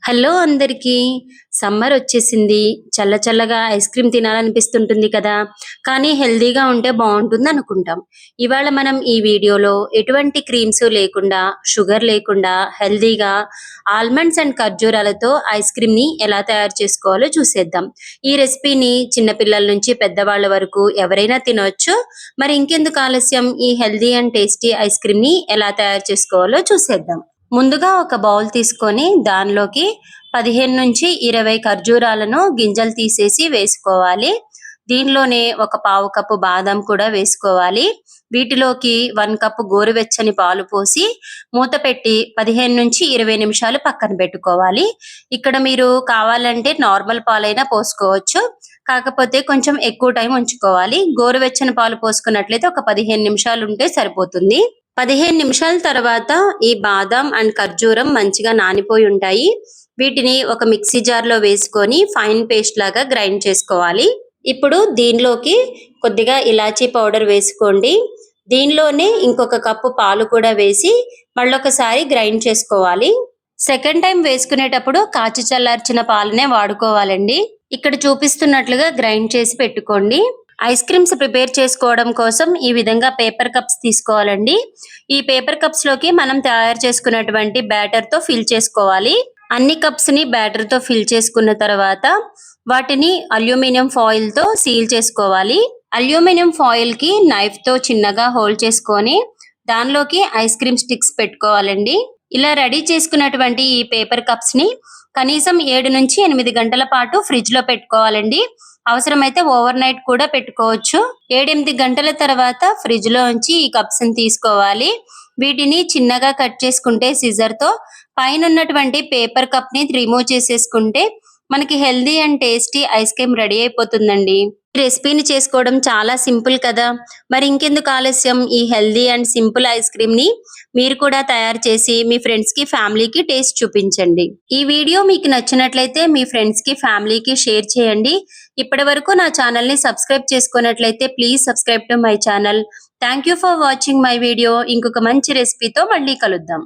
Hello అందరికీ. Summer వచ్చేసింది. చల్ల చల్లగా ఐస్ క్రీమ్ తినాలనిపిస్తుంటుంది కదా! కానీ హెల్తీగా ఉంటే బావుంటుంది అనుకుంటాం. ఇవాళ మనం ఈ వీడియోలో ఎటువంటి క్రీమ్స్ లేకుండా, షుగర్ లేకుండా హెల్తీగా ఆల్మండ్స్ అండ్ ఖర్జూరాలతో ఐస్ క్రీమ్‌ని ఎలా తయారు చేసుకోవాలో చూసేద్దాం. ఈ రెసిపీని చిన్న పిల్లల నుంచి పెద్దవాళ్ళ వరకు ఎవరైనా తినొచ్చు. మరి ఇంకెందుకు ఆలస్యం, ఈ హెల్తీ అండ్ టేస్టీ ఐస్ క్రీమ్‌ని ఎలా తయారు చేసుకోవాలో చూసేద్దాం. ముందుగా ఒక బౌల్ తీసుకొని దానిలోకి 15-20 ఖర్జూరాలను గింజలు తీసేసి వేసుకోవాలి. దీనిలోనే ఒక పావు కప్పు బాదం కూడా వేసుకోవాలి. వీటిలోకి 1 కప్పు గోరువెచ్చని పాలు పోసి మూత పెట్టి 15-20 నిమిషాలు పక్కన పెట్టుకోవాలి. ఇక్కడ మీరు కావాలంటే నార్మల్ పాలైనా పోసుకోవచ్చు. కాకపోతే కొంచెం ఎక్కువ టైం ఉంచుకోవాలి. గోరువెచ్చని పాలు పోసుకున్నట్లయితే ఒక 15 నిమిషాలు ఉంటే సరిపోతుంది. 15 నిమిషాల తర్వాత ఈ బాదాం అండ్ ఖర్జూరం మంచిగా నానిపోయి ఉంటాయి. వీటిని ఒక మిక్సీ జార్లో వేసుకొని ఫైన్ పేస్ట్ లాగా గ్రైండ్ చేసుకోవాలి. ఇప్పుడు దీనిలోకి కొద్దిగా ఇలాచీ పౌడర్ వేసుకోండి. దీనిలోనే ఇంకొక కప్పు పాలు కూడా వేసి మళ్ళొకసారి గ్రైండ్ చేసుకోవాలి. సెకండ్ టైం వేసుకునేటప్పుడు కాచి చల్లార్చిన పాలనే వాడుకోవాలండి. ఇక్కడ చూపిస్తున్నట్లుగా గ్రైండ్ చేసి పెట్టుకోండి. ఐస్ క్రీమ్స్ ప్రిపేర్ చేసుకోవడం కోసం ఈ విధంగా పేపర్ కప్స్ తీసుకోవాలండి. ఈ పేపర్ కప్స్ లోకి మనం తయారు చేసుకున్నటువంటి బ్యాటర్ తో ఫిల్ చేసుకోవాలి. అన్ని కప్స్ ని బ్యాటర్ తో ఫిల్ చేసుకున్న తర్వాత వాటిని అల్యూమినియం ఫాయిల్ తో సీల్ చేసుకోవాలి. అల్యూమినియం ఫాయిల్ కి నైఫ్ తో చిన్నగా హోల్డ్ చేసుకొని దానిలోకి ఐస్ క్రీమ్ స్టిక్స్ పెట్టుకోవాలండి. ఇలా రెడీ చేసుకున్నటువంటి ఈ పేపర్ కప్స్ ని కనీసం 7-8 గంటల పాటు ఫ్రిడ్జ్ లో పెట్టుకోవాలండి. అవసరమైతే ఓవర్ నైట్ కూడా పెట్టుకోవచ్చు. 7-8 గంటల తర్వాత ఫ్రిడ్జ్ లో ఉంచి ఈ కప్స్ ని తీసుకోవాలి. వీటిని చిన్నగా కట్ చేసుకుంటే సిజర్ తో పైన ఉన్నటువంటి పేపర్ కప్ ని రిమూవ్ చేసేసుకుంటే మనకి healthy and tasty ice cream ready అయిపోతుందండి. ఈ రెసిపీని చేసుకోవడం చాలా సింపుల్ కదా. మరి ఇంకెందుకు ఆలస్యం, ఈ healthy and simple ice cream ని మీరు కూడా తయారు చేసి మీ ఫ్రెండ్స్ కి ఫ్యామిలీకి టేస్ట్ చూపించండి. ఈ వీడియో మీకు నచ్చినట్లయితే మీ ఫ్రెండ్స్ కి ఫ్యామిలీకి షేర్ చేయండి. ఇప్పటి వరకు నా ఛానల్ ని సబ్స్క్రైబ్ చేసుకున్నట్లయితే please subscribe to my channel. Thank you for watching my video. ఇంకొక మంచి రెసిపీతో మళ్ళీ కలుద్దాం.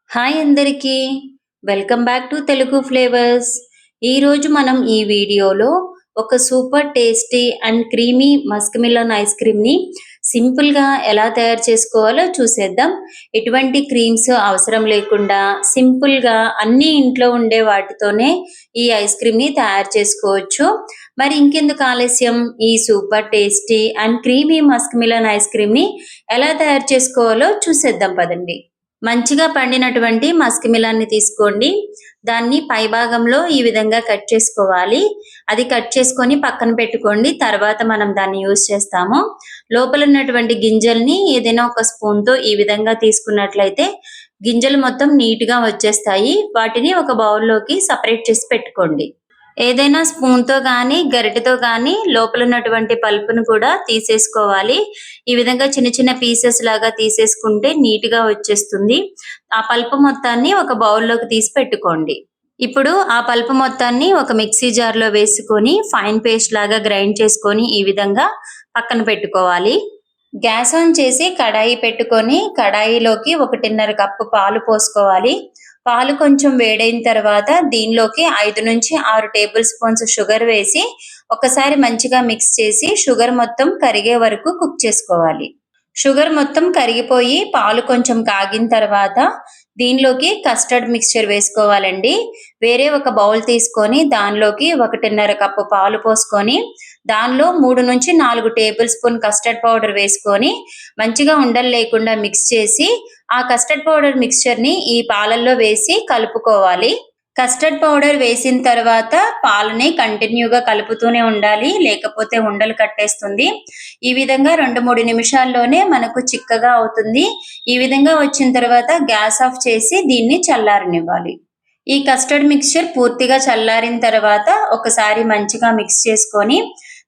హాయ్ అందరికీ, welcome back to Telugu flavours. ఈరోజు మనం ఈ వీడియోలో ఒక super tasty and creamy muskmelon ice క్రీమ్ని సింపుల్గా ఎలా తయారు చేసుకోవాలో చూసేద్దాం. ఎటువంటి క్రీమ్స్ అవసరం లేకుండా సింపుల్గా అన్ని ఇంట్లో ఉండే వాటితోనే ఈ ఐస్ క్రీమ్ని తయారు చేసుకోవచ్చు. మరి ఇంకెందుకు ఆలస్యం, ఈ super tasty and creamy muskmelon ice క్రీమ్ని ఎలా తయారు చేసుకోవాలో చూసేద్దాం పదండి. మంచిగా పండినటువంటి మస్క్ మిలాన్ని తీసుకోండి. దాన్ని పై భాగంలో ఈ విధంగా కట్ చేసుకోవాలి. అది కట్ చేసుకొని పక్కన పెట్టుకోండి. తర్వాత మనం దాన్ని యూజ్ చేస్తాము. లోపల ఉన్నటువంటి గింజల్ని ఏదైనా ఒక స్పూన్తో ఈ విధంగా తీసుకున్నట్లయితే గింజలు మొత్తం నీట్గా వచ్చేస్తాయి. వాటిని ఒక బౌల్లోకి సపరేట్ చేసి పెట్టుకోండి. ఏదైనా స్పూన్తో కానీ గరిటెతో కానీ లోపల ఉన్నటువంటి పల్పును కూడా తీసేసుకోవాలి. ఈ విధంగా చిన్న చిన్న పీసెస్ లాగా తీసేసుకుంటే నీట్గా వచ్చేస్తుంది. ఆ పల్పు మొత్తాన్ని ఒక బౌల్లోకి తీసి పెట్టుకోండి. ఇప్పుడు ఆ పల్పు మొత్తాన్ని ఒక మిక్సీ జార్లో వేసుకొని ఫైన్ పేస్ట్ లాగా గ్రైండ్ చేసుకొని ఈ విధంగా పక్కన పెట్టుకోవాలి. గ్యాస్ ఆన్ చేసి కడాయి పెట్టుకొని కడాయిలోకి 1.5 కప్పు పాలు పోసుకోవాలి. పాలు కొంచెం వేడైన తర్వాత దీనిలోకి 5-6 టేబుల్ స్పూన్స్ షుగర్ వేసి ఒకసారి మంచిగా మిక్స్ చేసి షుగర్ మొత్తం కరిగే వరకు కుక్ చేసుకోవాలి. షుగర్ మొత్తం కరిగిపోయి పాలు కొంచెం కాగిన తర్వాత దీనిలోకి కస్టర్డ్ మిక్స్చర్ వేసుకోవాలండి. వేరే ఒక బౌల్ తీసుకొని దానిలోకి 1.5 కప్పు పాలు పోసుకొని దానిలో 3-4 టేబుల్ స్పూన్ కస్టర్డ్ పౌడర్ వేసుకొని మంచిగా ఉండలు లేకుండా మిక్స్ చేసి ఆ కస్టర్డ్ పౌడర్ మిక్స్చర్ని ఈ పాలల్లో వేసి కలుపుకోవాలి. కస్టర్డ్ పౌడర్ వేసిన తర్వాత పాలని కంటిన్యూగా కలుపుతూనే ఉండాలి, లేకపోతే ఉండలు కట్టేస్తుంది. ఈ విధంగా 2-3 నిమిషాల్లోనే మనకు చిక్కగా అవుతుంది. ఈ విధంగా వచ్చిన తర్వాత గ్యాస్ ఆఫ్ చేసి దీన్ని చల్లారనివ్వాలి. ఈ కస్టర్డ్ మిక్స్చర్ పూర్తిగా చల్లారిన తర్వాత ఒకసారి మంచిగా మిక్స్ చేసుకొని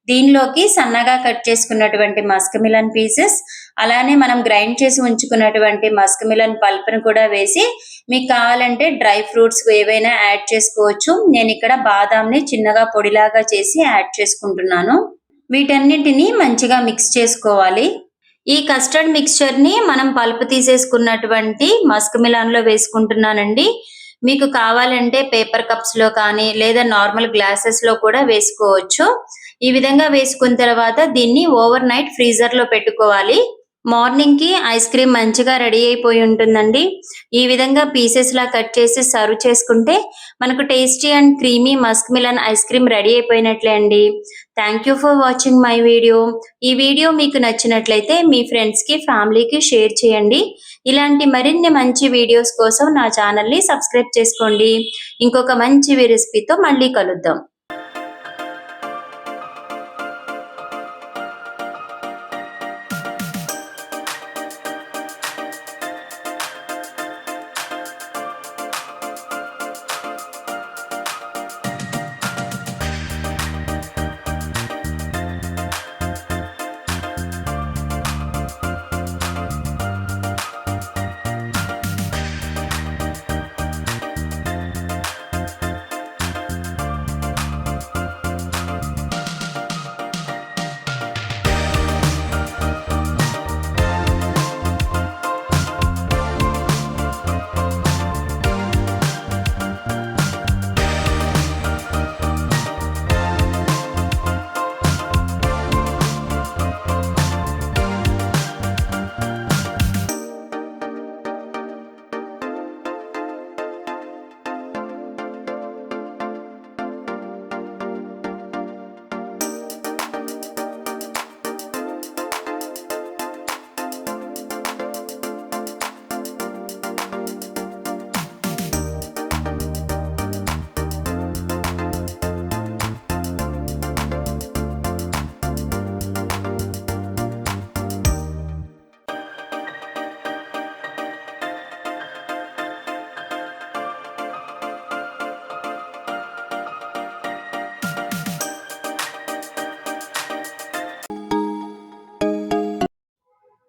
దీనిలోకి సన్నగా కట్ చేసుకున్నటువంటి మస్క్ మిలన్ పీసెస్, అలానే మనం గ్రైండ్ చేసి ఉంచుకున్నటువంటి మస్క్ మిలన్ పల్ప్ను కూడా వేసి మీకు కావాలంటే డ్రై ఫ్రూట్స్ ఏవైనా యాడ్ చేసుకోవచ్చు. నేను ఇక్కడ బాదాంని చిన్నగా పొడిలాగా చేసి యాడ్ చేసుకుంటున్నాను. వీటన్నిటిని మంచిగా మిక్స్ చేసుకోవాలి. ఈ కస్టర్డ్ మిక్స్చర్ని మనం పల్ప్ తీసేసుకున్నటువంటి మస్క్ మిలన్లో వేసుకుంటున్నానండి. మీకు కావాలంటే పేపర్ కప్స్‌లో కానీ లేదా నార్మల్ గ్లాసెస్‌లో కూడా వేసుకోవచ్చు. ఈ విధంగా వేసుకున్న తర్వాత దీన్ని ఓవర్ నైట్ ఫ్రీజర్‌లో పెట్టుకోవాలి. మార్నింగ్‌కి ఐస్ క్రీమ్ మంచిగా రెడీ అయిపోయి ఉంటుందండి. ఈ విధంగా పీసెస్‌లా కట్ చేసి సర్వ్ చేసుకుంటే మనకు tasty and creamy muskmelon ice cream ready అయిపోయినట్లే అండి. Thank you for watching my video. ఈ వీడియో మీకు నచ్చినట్లయితే మీ ఫ్రెండ్స్‌కి, ఫ్యామిలీకి షేర్ చేయండి. ఇలాంటి మరిన్ని మంచి వీడియోస్ కోసం నా ఛానల్‌ని సబ్స్క్రైబ్ చేసుకోండి. ఇంకొక మంచి రెసిపీతో మళ్ళీ కలుద్దాం.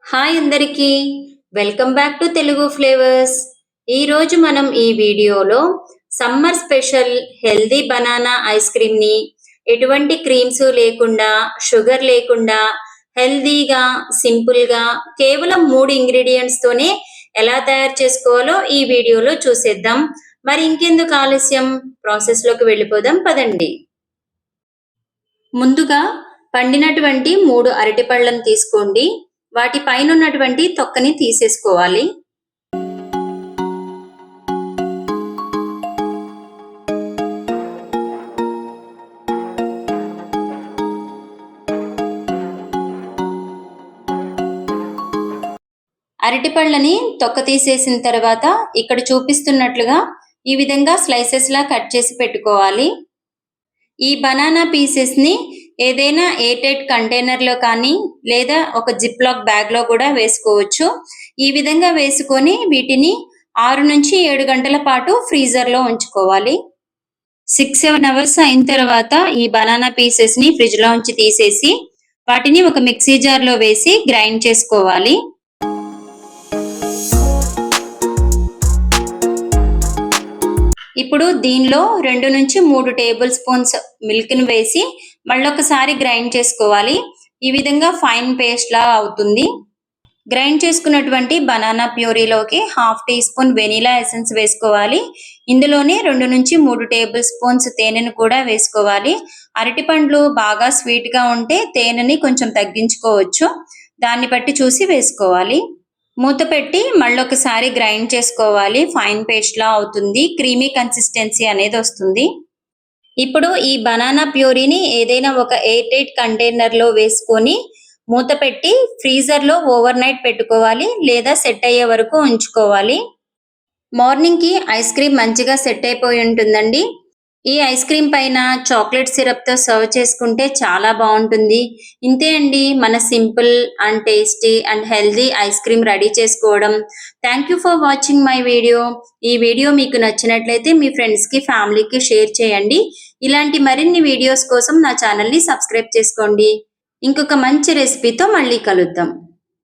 హాయ్ అందరికీ, welcome back to Telugu flavours. ఈరోజు మనం ఈ వీడియోలో summer special healthy banana ice క్రీమ్ని ఎటువంటి క్రీమ్స్ లేకుండా, షుగర్ లేకుండా, హెల్దీగా, సింపుల్గా కేవలం 3 ఇంగ్రీడియంట్స్తోనే ఎలా తయారు చేసుకోవాలో ఈ వీడియోలో చూసేద్దాం. మరి ఇంకెందుకు ఆలస్యం, ప్రాసెస్లోకి వెళ్ళిపోదాం పదండి. ముందుగా పండినటువంటి 3 అరటిపళ్ళను తీసుకోండి. వాటి పైన ఉన్నటువంటి తొక్కని తీసేసుకోవాలి. అరటిపళ్ళని తొక్క తీసేసిన తర్వాత ఇక్కడ చూపిస్తున్నట్లుగా ఈ విధంగా స్లైసెస్ లా కట్ చేసి పెట్టుకోవాలి. ఈ బనానా పీసెస్ ని ఏదైనా ఎయిర్‌టైట్ కంటైనర్‌లో కానీ లేదా ఒక జిప్ లాక్ బ్యాగ్‌లో కూడా వేసుకోవచ్చు. ఈ విధంగా వేసుకొని వీటిని 6 నుంచి 7 గంటల పాటు ఫ్రీజర్‌లో ఉంచుకోవాలి. 6-7 అవర్స్ అయిన తర్వాత ఈ బనానా పీసెస్‌ని ఫ్రిడ్జ్‌లో ఉంచి తీసేసి వాటిని ఒక మిక్సీ జార్‌లో వేసి గ్రైండ్ చేసుకోవాలి. ఇప్పుడు దీనిలో 2 నుంచి 3 టేబుల్ స్పూన్స్ మిల్క్‌ని వేసి మళ్ళొకసారి గ్రైండ్ చేసుకోవాలి. ఈ విధంగా ఫైన్ పేస్ట్ లా అవుతుంది. గ్రైండ్ చేసుకున్నటువంటి బనానా ప్యూరీలోకి 1/2 టీ స్పూన్ వెనిలా ఎసెన్స్ వేసుకోవాలి. ఇందులోనే 2 నుంచి 3 టేబుల్ స్పూన్స్ తేనెను కూడా వేసుకోవాలి. అరటిపండ్లు బాగా స్వీట్ గా ఉంటే తేనెని కొంచెం తగ్గించుకోవచ్చు. దాన్ని బట్టి చూసి వేసుకోవాలి. మూత పెట్టి మళ్ళొకసారి గ్రైండ్ చేసుకోవాలి. ఫైన్ పేస్ట్ లా అవుతుంది. క్రీమీ కన్సిస్టెన్సీ అనేది వస్తుంది. ఇప్పుడు ఈ బనానా ప్యూరీని ఏదైనా ఒక ఎయిర్ టైట్ కంటైనర్ లో వేసుకొని మూత పెట్టి ఫ్రీజర్ లో ఓవర్ నైట్ పెట్టుకోవాలి లేదా సెట్ అయ్యే వరకు ఉంచుకోవాలి. మార్నింగ్ కి ఐస్ క్రీమ్ మంచిగా సెట్ అయిపోయి ఉంటుందండి. ఈ ఐస్ క్రీమ్ పైన చాక్లెట్ సిరప్ తో సర్వ్ చేసుకుంటే చాలా బాగుంటుంది. ఇంతే అండి మన simple and tasty and healthy ice cream ready చేసుకోవడం. Thank you for watching my video. ఈ వీడియో మీకు నచ్చినట్లయితే మీ ఫ్రెండ్స్ కి, ఫ్యామిలీకి షేర్ చేయండి. ఇలాంటి మరిన్ని వీడియోస్ కోసం నా ఛానల్ ని సబ్స్క్రైబ్ చేసుకోండి. ఇంకొక మంచి రెసిపీతో మళ్ళీ కలుద్దాం.